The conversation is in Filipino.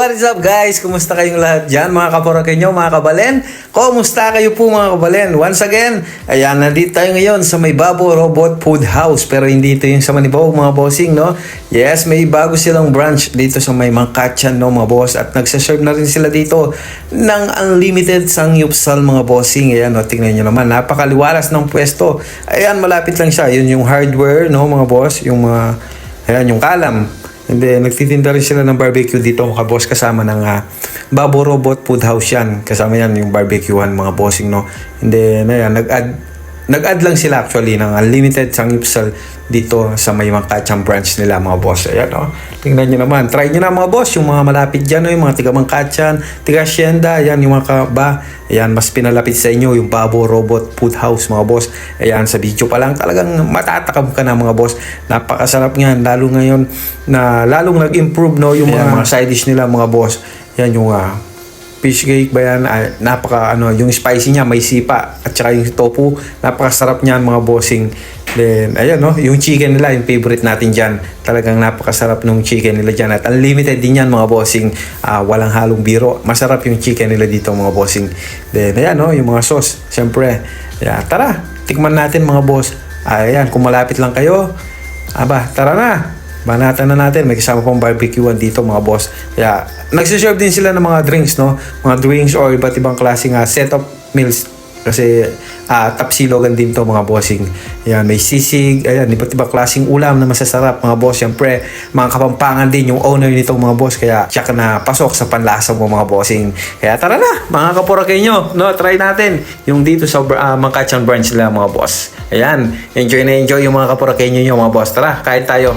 what is up guys? Kumusta kayong lahat dyan mga kaporokenyo, mga kabalen? Kumusta kayo po mga kabalen? Once again, ayan, nandito tayo ngayon sa may Babo Robot Food House. Pero hindi ito yung sa Manibog mga bossing, no? Yes, may bago silang branch dito sa may Mangkatyan, no mga boss. At nagsaserve na rin sila dito ng unlimited sangyupsal mga bossing. Ayan, no? Tingnan nyo naman, napakaliwalas ng pwesto. Ayan, malapit lang siya. Yun yung hardware, no mga boss? Yung mga, ayan, yung kalam. And then, nagtitinda rin sila ng barbecue dito mga boss kasama ng Babo Robot Food House yan. Kasama yan yung barbecuehan mga bossing, no? And then, ayan, nag-add lang sila actually ng unlimited sangyupsal dito sa may Mangkatyan branch nila mga boss. Ayan, no? Tingnan nyo naman. Try nyo na mga boss, yung mga malapit dyan, no? Yung mga tiga Mangkatyan, tiga Hacienda, ayan, yung mga ayan, mas pinalapit sa inyo yung Babo Robot Food House mga boss. Ayan, sa video pa lang talagang matatakam ka na mga boss. Napakasarap nga, lalo ngayon na lalong nag-improve, no, yung mga side dish nila mga boss. Yan yung fish cake ba yan? Yung spicy niya may sipa at saka yung tofu, napakasarap niyan mga bossing. Then, ayan, no, yung chicken nila, yung favorite natin dyan. Talagang napakasarap nung chicken nila dyan. At unlimited din yan mga bossing. Walang halong biro. Masarap yung chicken nila dito mga bossing. Then, ayan, no, yung mga sauce. Siyempre, ayan, tara, tikman natin mga boss. Ayan, kung malapit lang kayo, tara na. Banatan na natin. May kasama pang barbecuean dito mga boss. Kaya, nagsiserve din sila ng mga drinks, no? Mga drinks or iba't ibang klaseng set of meals. Kasi tapsilogan din to mga bossing. Ayan, may sisig, ayan, iba't ibang klaseng ulam na masasarap mga boss. Siyempre, mga Kapampangan din yung owner nitong mga boss. Kaya siya na pasok sa panlasa mo mga bossing. Kaya tara na, mga kaporokenyo, no? Try natin yung dito sa Mangkatyan branch nila mga boss. Ayan, enjoy na enjoy yung mga kaporokenyo nyo mga boss. Tara, kain tayo.